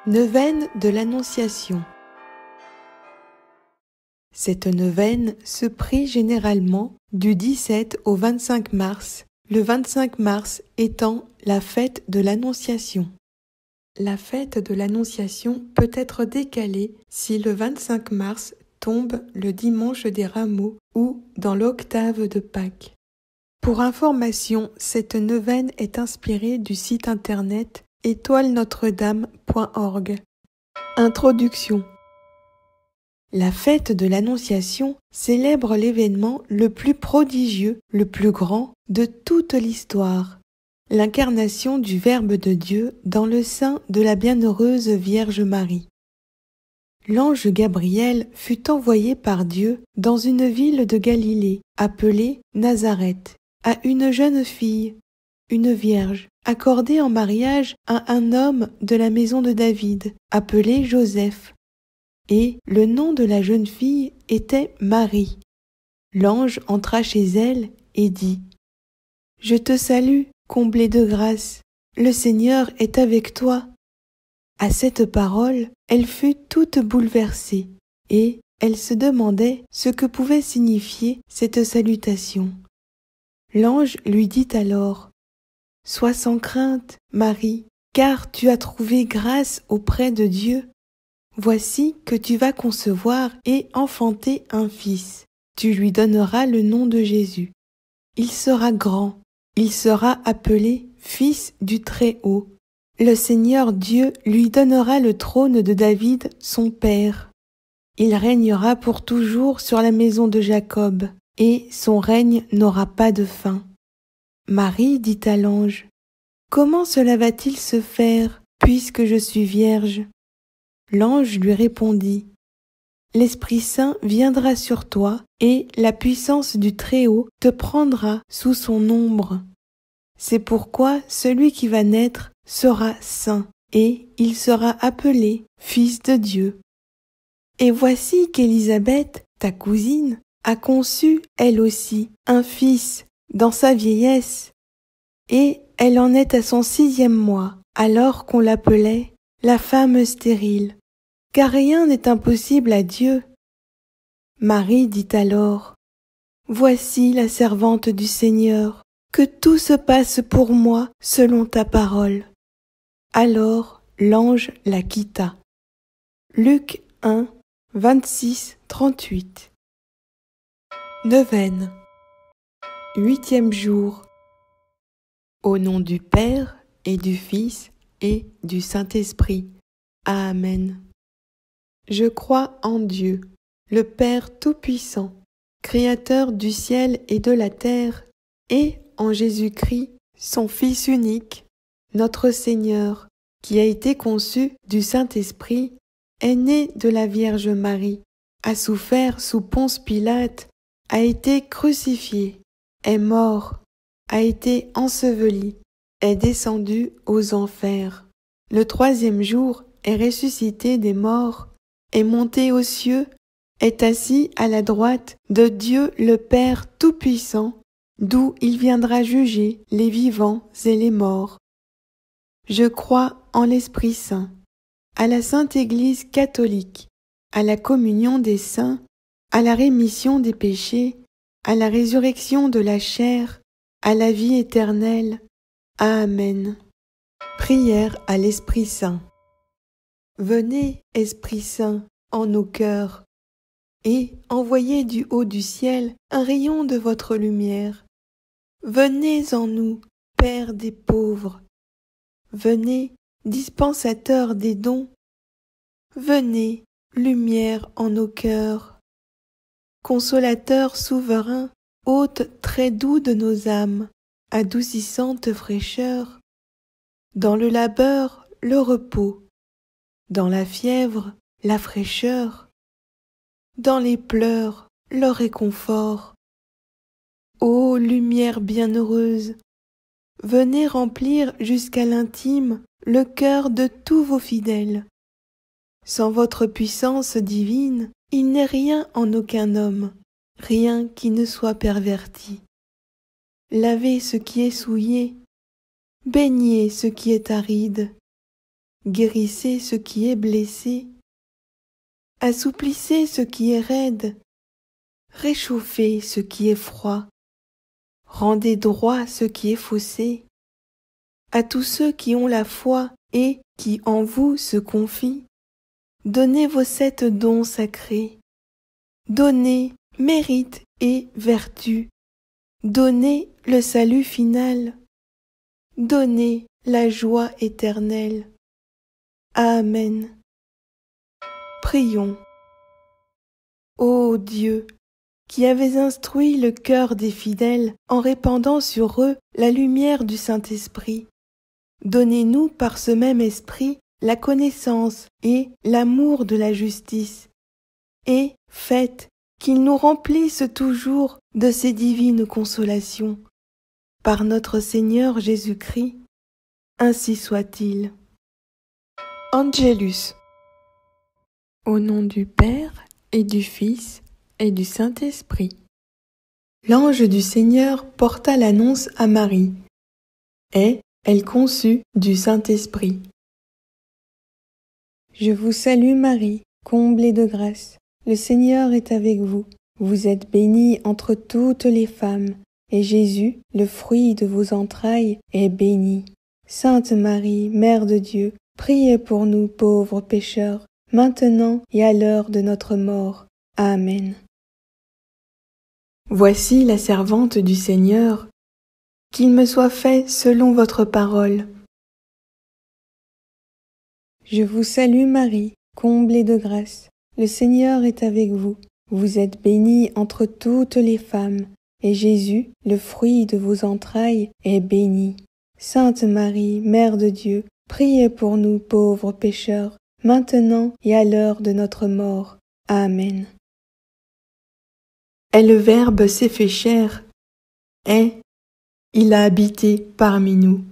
Neuvaine de l'Annonciation. Cette neuvaine se prie généralement du 17 au 25 mars, le 25 mars étant la fête de l'Annonciation. La fête de l'Annonciation peut être décalée si le 25 mars tombe le dimanche des Rameaux ou dans l'octave de Pâques. Pour information, cette neuvaine est inspirée du site internet étoile-notre-dame.org. Introduction. La fête de l'Annonciation célèbre l'événement le plus prodigieux, le plus grand de toute l'histoire, l'incarnation du Verbe de Dieu dans le sein de la bienheureuse Vierge Marie. L'ange Gabriel fut envoyé par Dieu dans une ville de Galilée, appelée Nazareth, à une jeune fille, une vierge, accordée en mariage à un homme de la maison de David, appelé Joseph. Et le nom de la jeune fille était Marie. L'ange entra chez elle et dit : « Je te salue, comblée de grâce, le Seigneur est avec toi. » À cette parole, elle fut toute bouleversée, et elle se demandait ce que pouvait signifier cette salutation. L'ange lui dit alors : « Sois sans crainte, Marie, car tu as trouvé grâce auprès de Dieu. Voici que tu vas concevoir et enfanter un fils. Tu lui donneras le nom de Jésus. Il sera grand, il sera appelé Fils du Très-Haut. Le Seigneur Dieu lui donnera le trône de David, son père. Il régnera pour toujours sur la maison de Jacob, et son règne n'aura pas de fin. » Marie dit à l'ange : « Comment cela va-t-il se faire, puisque je suis vierge ? » L'ange lui répondit : « L'Esprit Saint viendra sur toi, et la puissance du Très-Haut te prendra sous son ombre. C'est pourquoi celui qui va naître sera saint, et il sera appelé Fils de Dieu. Et voici qu'Élisabeth, ta cousine, a conçu, elle aussi, un fils dans sa vieillesse, et elle en est à son 6e mois, alors qu'on l'appelait la femme stérile, car rien n'est impossible à Dieu. Marie dit alors : « Voici la servante du Seigneur, que tout se passe pour moi selon ta parole. » Alors l'ange la quitta. Luc 1, 26-38. Neuvaine. 8e jour. Au nom du Père et du Fils et du Saint-Esprit. Amen. Je crois en Dieu, le Père Tout-Puissant, Créateur du ciel et de la terre, et en Jésus-Christ, son Fils unique, notre Seigneur, qui a été conçu du Saint-Esprit, est né de la Vierge Marie, a souffert sous Ponce Pilate, a été crucifié, est mort, a été enseveli, est descendu aux enfers. Le 3e jour est ressuscité des morts, est monté aux cieux, est assis à la droite de Dieu le Père Tout-Puissant, d'où il viendra juger les vivants et les morts. Je crois en l'Esprit Saint, à la Sainte Église catholique, à la communion des saints, à la rémission des péchés, à la résurrection de la chair, à la vie éternelle. Amen. Prière à l'Esprit Saint. Venez, Esprit Saint, en nos cœurs, et envoyez du haut du ciel un rayon de votre lumière. Venez en nous, Père des pauvres. Venez, dispensateur des dons. Venez, lumière en nos cœurs. Consolateur souverain, hôte très doux de nos âmes, adoucissante fraîcheur. Dans le labeur, le repos. Dans la fièvre, la fraîcheur. Dans les pleurs, le réconfort. Ô lumière bienheureuse, venez remplir jusqu'à l'intime le cœur de tous vos fidèles. Sans votre puissance divine, il n'est rien en aucun homme, rien qui ne soit perverti. Lavez ce qui est souillé, baignez ce qui est aride, guérissez ce qui est blessé, assouplissez ce qui est raide, réchauffez ce qui est froid, rendez droit ce qui est faussé. À tous ceux qui ont la foi et qui en vous se confient, donnez vos 7 dons sacrés, donnez mérite et vertu, donnez le salut final, donnez la joie éternelle. Amen. Prions. Ô Dieu, qui avez instruit le cœur des fidèles en répandant sur eux la lumière du Saint-Esprit, donnez-nous par ce même esprit la connaissance et l'amour de la justice, et faites qu'il nous remplisse toujours de ces divines consolations. Par notre Seigneur Jésus-Christ, ainsi soit-il. Angelus. Au nom du Père et du Fils et du Saint-Esprit. L'ange du Seigneur porta l'annonce à Marie, et elle conçut du Saint-Esprit. Je vous salue Marie, comblée de grâce. Le Seigneur est avec vous. Vous êtes bénie entre toutes les femmes, et Jésus, le fruit de vos entrailles, est béni. Sainte Marie, Mère de Dieu, priez pour nous pauvres pécheurs, maintenant et à l'heure de notre mort. Amen. Voici la servante du Seigneur, qu'il me soit fait selon votre parole. Je vous salue Marie, comblée de grâce. Le Seigneur est avec vous. Vous êtes bénie entre toutes les femmes, et Jésus, le fruit de vos entrailles, est béni. Sainte Marie, Mère de Dieu, priez pour nous pauvres pécheurs, maintenant et à l'heure de notre mort. Amen. Et le Verbe s'est fait chair, et il a habité parmi nous.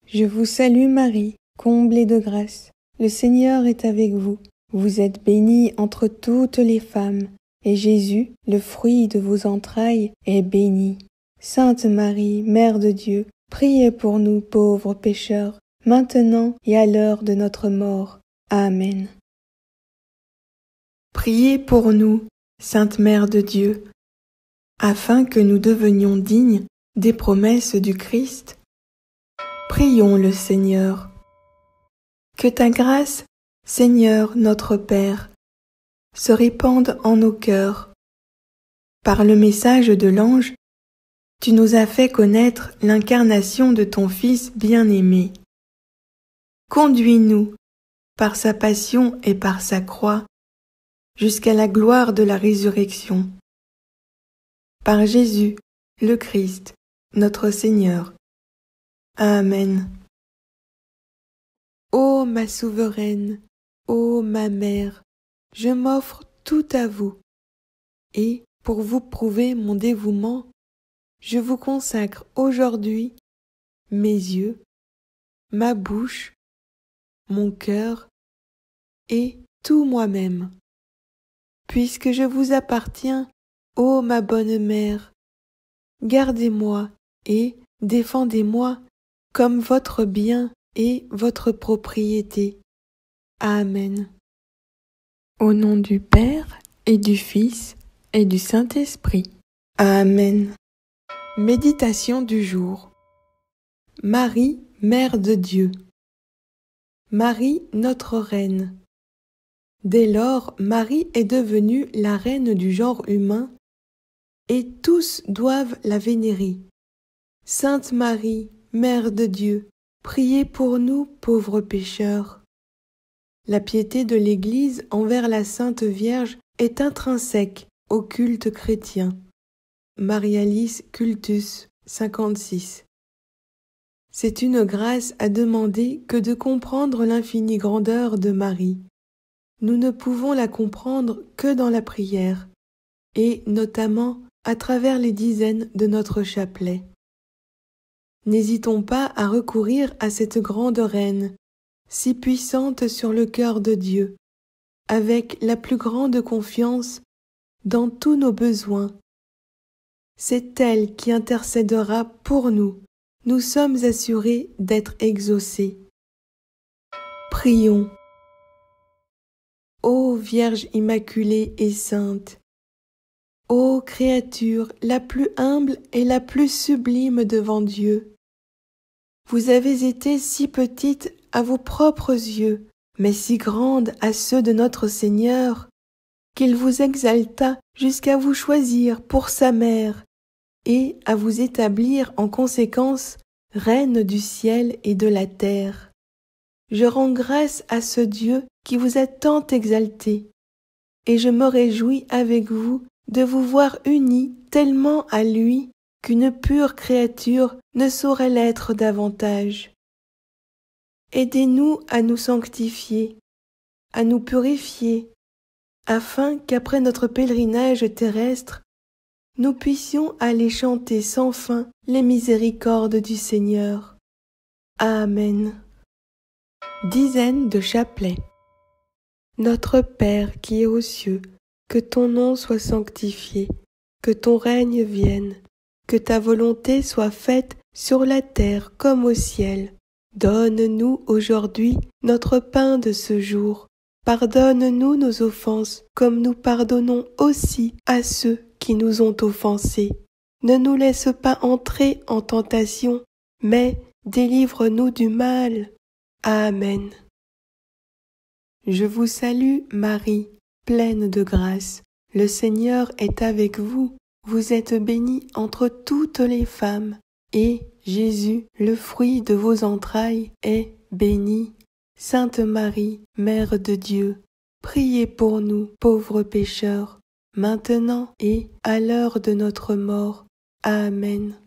Je vous salue Marie, comblée de grâce. Le Seigneur est avec vous. Vous êtes bénie entre toutes les femmes, et Jésus, le fruit de vos entrailles, est béni. Sainte Marie, Mère de Dieu, priez pour nous pauvres pécheurs, maintenant et à l'heure de notre mort. Amen. Priez pour nous, Sainte Mère de Dieu, afin que nous devenions dignes des promesses du Christ. Prions le Seigneur. Que ta grâce, Seigneur notre Père, se répande en nos cœurs. Par le message de l'ange, tu nous as fait connaître l'incarnation de ton Fils bien-aimé. Conduis-nous, par sa passion et par sa croix, jusqu'à la gloire de la résurrection. Par Jésus, le Christ, notre Seigneur. Amen. Ô ma souveraine, ô ma mère, je m'offre tout à vous, et pour vous prouver mon dévouement, je vous consacre aujourd'hui mes yeux, ma bouche, mon cœur et tout moi-même. Puisque je vous appartiens, ô ma bonne mère, gardez-moi et défendez-moi comme votre bien et votre propriété. Amen. Au nom du Père et du Fils et du Saint-Esprit. Amen. Méditation du jour. Marie, Mère de Dieu. Marie, notre Reine. Dès lors, Marie est devenue la reine du genre humain, et tous doivent la vénérer. Sainte Marie, Mère de Dieu, priez pour nous pauvres pécheurs. La piété de l'Église envers la Sainte Vierge est intrinsèque au culte chrétien. Marialis Cultus 56. C'est une grâce à demander que de comprendre l'infinie grandeur de Marie. Nous ne pouvons la comprendre que dans la prière, et notamment à travers les dizaines de notre chapelet. N'hésitons pas à recourir à cette grande reine, si puissante sur le cœur de Dieu, avec la plus grande confiance dans tous nos besoins. C'est elle qui intercédera pour nous, nous sommes assurés d'être exaucés. Prions. Ô Vierge immaculée et sainte, ô créature la plus humble et la plus sublime devant Dieu, vous avez été si petite à vos propres yeux, mais si grande à ceux de notre Seigneur, qu'il vous exalta jusqu'à vous choisir pour sa mère et à vous établir en conséquence reine du ciel et de la terre. Je rends grâce à ce Dieu qui vous a tant exalté, et je me réjouis avec vous de vous voir unis tellement à lui qu'une pure créature ne saurait l'être davantage. Aidez-nous à nous sanctifier, à nous purifier, afin qu'après notre pèlerinage terrestre, nous puissions aller chanter sans fin les miséricordes du Seigneur. Amen. Dizaine de chapelets. Notre Père qui es aux cieux, que ton nom soit sanctifié, que ton règne vienne, que ta volonté soit faite sur la terre comme au ciel. Donne-nous aujourd'hui notre pain de ce jour. Pardonne-nous nos offenses, comme nous pardonnons aussi à ceux qui nous ont offensés. Ne nous laisse pas entrer en tentation, mais délivre-nous du mal. Amen. Je vous salue, Marie, pleine de grâce. Le Seigneur est avec vous. Vous êtes bénie entre toutes les femmes, et Jésus, le fruit de vos entrailles, est béni. Sainte Marie, Mère de Dieu, priez pour nous, pauvres pécheurs, maintenant et à l'heure de notre mort. Amen.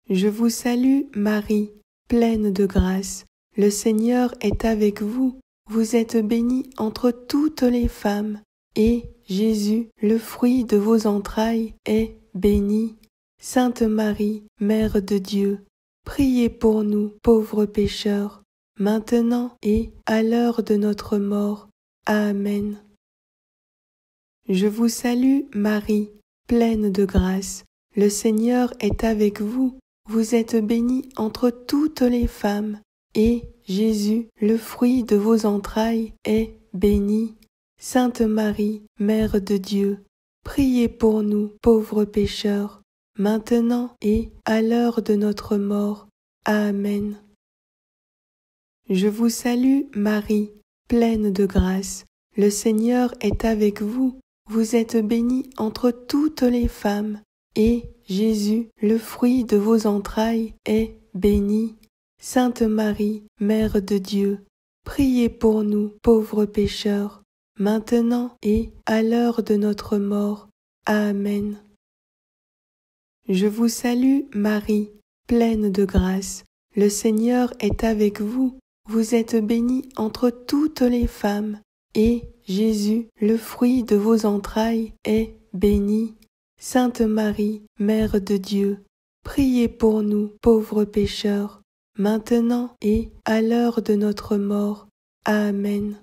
Je vous salue, Marie, pleine de grâce. Le Seigneur est avec vous. Vous êtes bénie entre toutes les femmes, et Jésus, le fruit de vos entrailles, est béni. Sainte Marie, Mère de Dieu, priez pour nous, pauvres pécheurs, maintenant et à l'heure de notre mort. Amen. Je vous salue, Marie, pleine de grâce. Le Seigneur est avec vous. Vous êtes bénie entre toutes les femmes, et Jésus, le fruit de vos entrailles, est béni. Sainte Marie, Mère de Dieu, priez pour nous, pauvres pécheurs, maintenant et à l'heure de notre mort. Amen. Je vous salue, Marie, pleine de grâce. Le Seigneur est avec vous. Vous êtes bénie entre toutes les femmes, et Jésus, le fruit de vos entrailles, est béni. Sainte Marie, Mère de Dieu, priez pour nous, pauvres pécheurs, maintenant et à l'heure de notre mort. Amen. Je vous salue, Marie, pleine de grâce. Le Seigneur est avec vous. Vous êtes bénie entre toutes les femmes, et Jésus, le fruit de vos entrailles, est béni. Sainte Marie, Mère de Dieu, priez pour nous, pauvres pécheurs, maintenant et à l'heure de notre mort. Amen.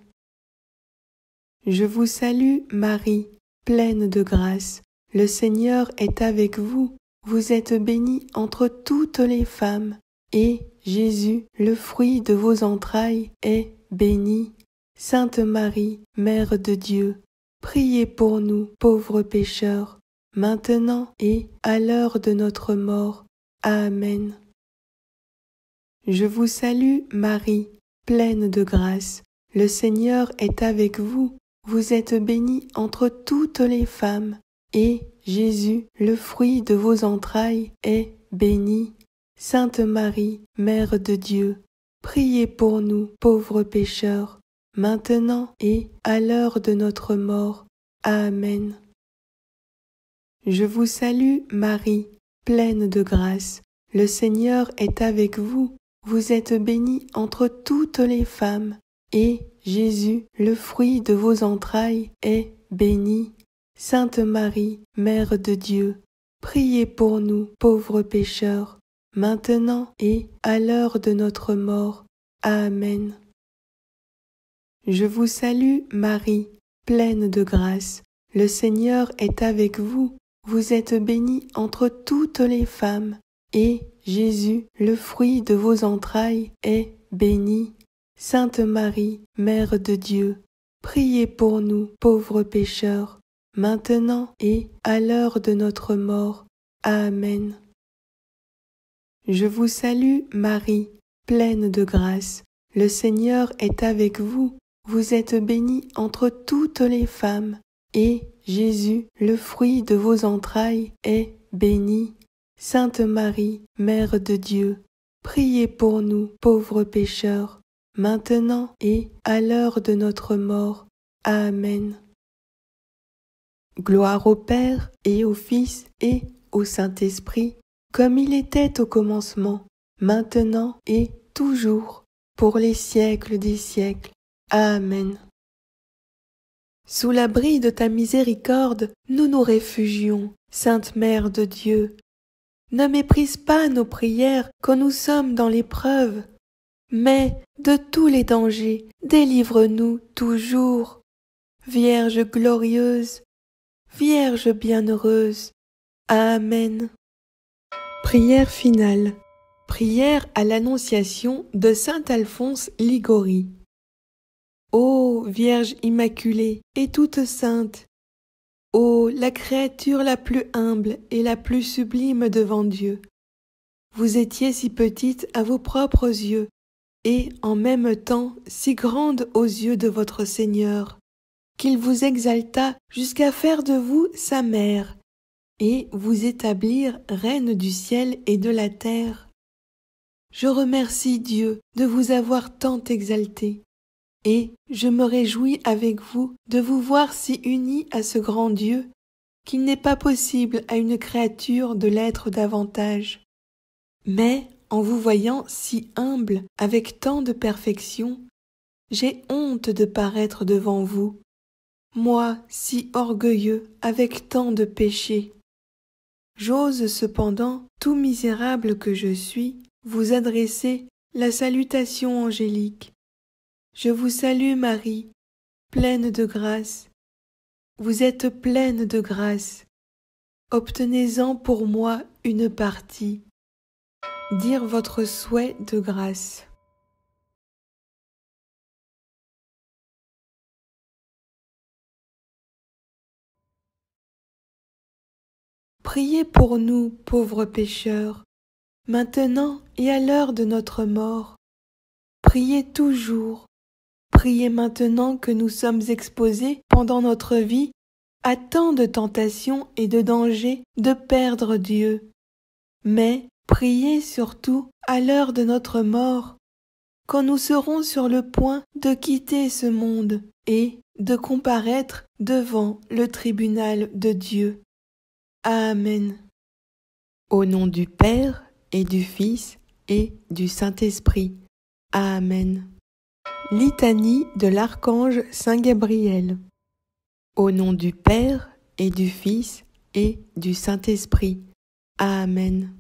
Je vous salue, Marie, pleine de grâce. Le Seigneur est avec vous. Vous êtes bénie entre toutes les femmes, et Jésus, le fruit de vos entrailles, est béni. Sainte Marie, Mère de Dieu, priez pour nous, pauvres pécheurs, maintenant et à l'heure de notre mort. Amen. Je vous salue, Marie, pleine de grâce. Le Seigneur est avec vous. Vous êtes bénie entre toutes les femmes, et Jésus, le fruit de vos entrailles, est béni. Sainte Marie, Mère de Dieu, priez pour nous, pauvres pécheurs, maintenant et à l'heure de notre mort. Amen. Je vous salue, Marie, pleine de grâce. Le Seigneur est avec vous. Vous êtes bénie entre toutes les femmes, et Jésus, le fruit de vos entrailles, est béni. Sainte Marie, Mère de Dieu, priez pour nous, pauvres pécheurs, maintenant et à l'heure de notre mort. Amen. Je vous salue, Marie, pleine de grâce. Le Seigneur est avec vous. Vous êtes bénie entre toutes les femmes, et Jésus, le fruit de vos entrailles, est béni. Sainte Marie, Mère de Dieu, priez pour nous, pauvres pécheurs, maintenant et à l'heure de notre mort. Amen. Je vous salue, Marie, pleine de grâce. Le Seigneur est avec vous. Vous êtes bénie entre toutes les femmes, et Jésus, le fruit de vos entrailles, est béni. Sainte Marie, Mère de Dieu, priez pour nous, pauvres pécheurs, maintenant et à l'heure de notre mort. Amen. Gloire au Père et au Fils et au Saint-Esprit, comme il était au commencement, maintenant et toujours, pour les siècles des siècles. Amen. Sous l'abri de ta miséricorde, nous nous réfugions, Sainte Mère de Dieu. Ne méprise pas nos prières quand nous sommes dans l'épreuve, mais de tous les dangers, délivre-nous toujours. Vierge glorieuse, Vierge bienheureuse. Amen. Prière finale. Prière à l'Annonciation de saint Alphonse Liguori. Ô Vierge immaculée et toute sainte, ô la créature la plus humble et la plus sublime devant Dieu, vous étiez si petite à vos propres yeux et en même temps si grande aux yeux de votre Seigneur, qu'il vous exalta jusqu'à faire de vous sa mère et vous établir reine du ciel et de la terre. Je remercie Dieu de vous avoir tant exalté, et je me réjouis avec vous de vous voir si unis à ce grand Dieu qu'il n'est pas possible à une créature de l'être davantage. Mais en vous voyant si humble avec tant de perfection, j'ai honte de paraître devant vous, moi si orgueilleux avec tant de péchés. J'ose cependant, tout misérable que je suis, vous adresser la salutation angélique. Je vous salue Marie, pleine de grâce. Vous êtes pleine de grâce. Obtenez-en pour moi une partie. Dire votre souhait de grâce. Priez pour nous, pauvres pécheurs, maintenant et à l'heure de notre mort. Priez toujours. Priez maintenant que nous sommes exposés pendant notre vie à tant de tentations et de dangers de perdre Dieu. Mais priez surtout à l'heure de notre mort, quand nous serons sur le point de quitter ce monde et de comparaître devant le tribunal de Dieu. Amen. Au nom du Père et du Fils et du Saint-Esprit. Amen. Litanie de l'archange Saint Gabriel. Au nom du Père et du Fils et du Saint-Esprit. Amen.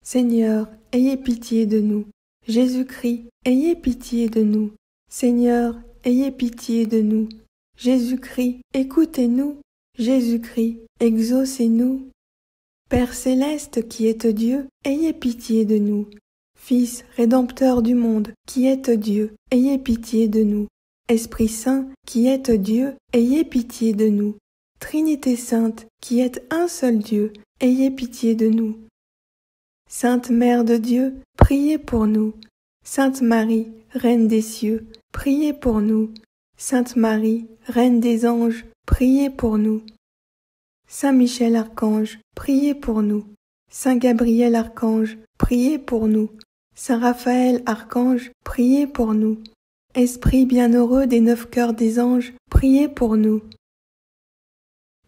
Seigneur, ayez pitié de nous. Jésus-Christ, ayez pitié de nous. Seigneur, ayez pitié de nous. Jésus-Christ, écoutez-nous. Jésus-Christ, exaucez-nous. Père céleste qui êtes Dieu, ayez pitié de nous. Fils rédempteur du monde, qui êtes Dieu, ayez pitié de nous. Esprit Saint, qui êtes Dieu, ayez pitié de nous. Trinité Sainte, qui êtes un seul Dieu, ayez pitié de nous. Sainte Mère de Dieu, priez pour nous. Sainte Marie, Reine des cieux, priez pour nous. Sainte Marie, Reine des anges, priez pour nous. Saint Michel Archange, priez pour nous. Saint Gabriel Archange, priez pour nous. Saint Raphaël Archange, priez pour nous. Esprit bienheureux des 9 cœurs des anges, priez pour nous.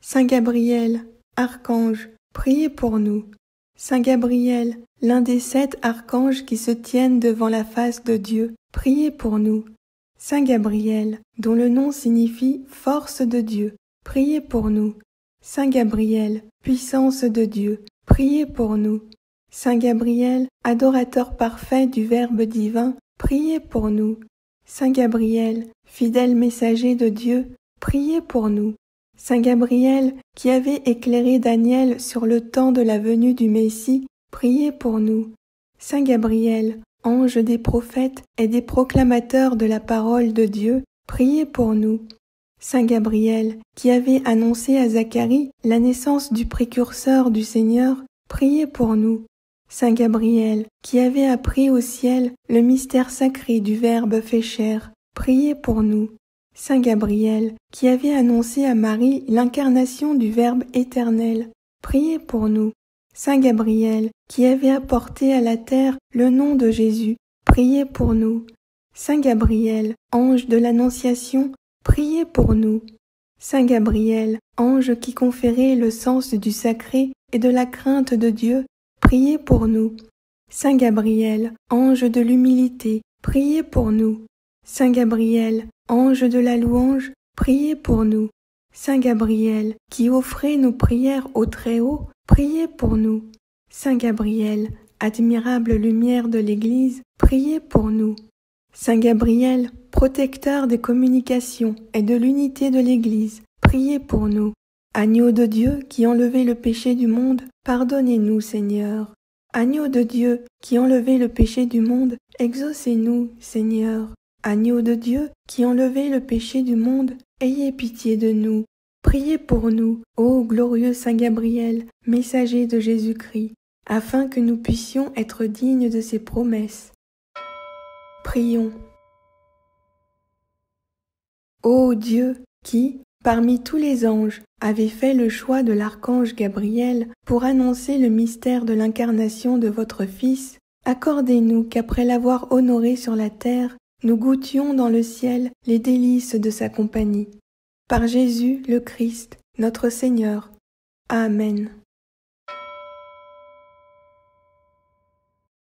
Saint Gabriel, Archange, priez pour nous. Saint Gabriel, l'un des 7 archanges qui se tiennent devant la face de Dieu, priez pour nous. Saint Gabriel, dont le nom signifie force de Dieu, priez pour nous. Saint Gabriel, puissance de Dieu, priez pour nous. Saint Gabriel, adorateur parfait du Verbe divin, priez pour nous. Saint Gabriel, fidèle messager de Dieu, priez pour nous. Saint Gabriel, qui avait éclairé Daniel sur le temps de la venue du Messie, priez pour nous. Saint Gabriel, ange des prophètes et des proclamateurs de la parole de Dieu, priez pour nous. Saint Gabriel, qui avait annoncé à Zacharie la naissance du précurseur du Seigneur, priez pour nous. Saint Gabriel, qui avait appris au ciel le mystère sacré du Verbe fait chair, priez pour nous. Saint Gabriel, qui avait annoncé à Marie l'incarnation du Verbe éternel, priez pour nous. Saint Gabriel, qui avait apporté à la terre le nom de Jésus, priez pour nous. Saint Gabriel, ange de l'Annonciation, priez pour nous. Saint Gabriel, ange qui conférait le sens du sacré et de la crainte de Dieu, priez pour nous. Saint Gabriel, ange de l'humilité, priez pour nous. Saint Gabriel, ange de la louange, priez pour nous. Saint Gabriel, qui offrait nos prières au Très-Haut, priez pour nous. Saint Gabriel, admirable lumière de l'Église, priez pour nous. Saint Gabriel, protecteur des communications et de l'unité de l'Église, priez pour nous. Agneau de Dieu qui enlevait le péché du monde, pardonnez-nous, Seigneur. Agneau de Dieu qui enlevait le péché du monde, exaucez-nous, Seigneur. Agneau de Dieu qui enlevait le péché du monde, ayez pitié de nous. Priez pour nous, ô glorieux Saint Gabriel, messager de Jésus-Christ, afin que nous puissions être dignes de ses promesses. Prions. Ô Dieu, qui, parmi tous les anges, avez fait le choix de l'archange Gabriel pour annoncer le mystère de l'incarnation de votre Fils, accordez-nous qu'après l'avoir honoré sur la terre, nous goûtions dans le ciel les délices de sa compagnie. Par Jésus le Christ, notre Seigneur. Amen.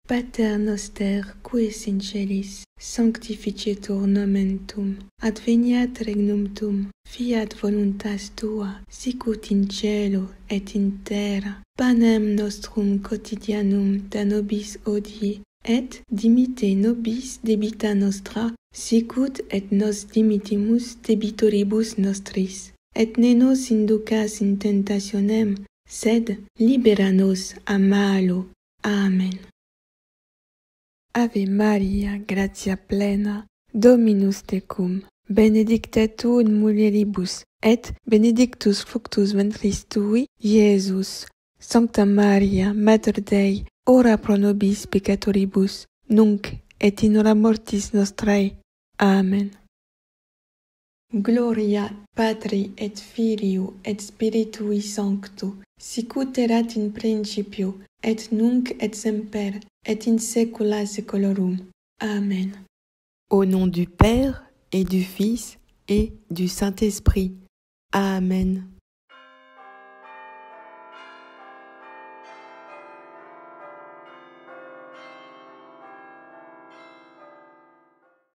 Pater noster, qui es in celis, sanctificetur nomen tuum, adveniat regnum tuum, fiat voluntas tua, sicut in cielo et in terra. Panem nostrum quotidianum da nobis hodie, et dimitte nobis debita nostra, sicut et nos dimittimus debitoribus nostris. Et ne nos inducas in tentationem, sed libera nos a malo. Amen. Ave Maria, gratia plena, Dominus tecum, benedicta tu in mulieribus, et benedictus fructus ventris tui, Iesus. Sancta Maria, Mater Dei, ora pro nobis peccatoribus, nunc et in hora mortis nostrae. Amen. Gloria Patri et Filio et Spiritui Sancto, sicut erat in principio, et nunc et semper, et in saecula saeculorum. Amen. Au nom du Père, et du Fils, et du Saint-Esprit. Amen.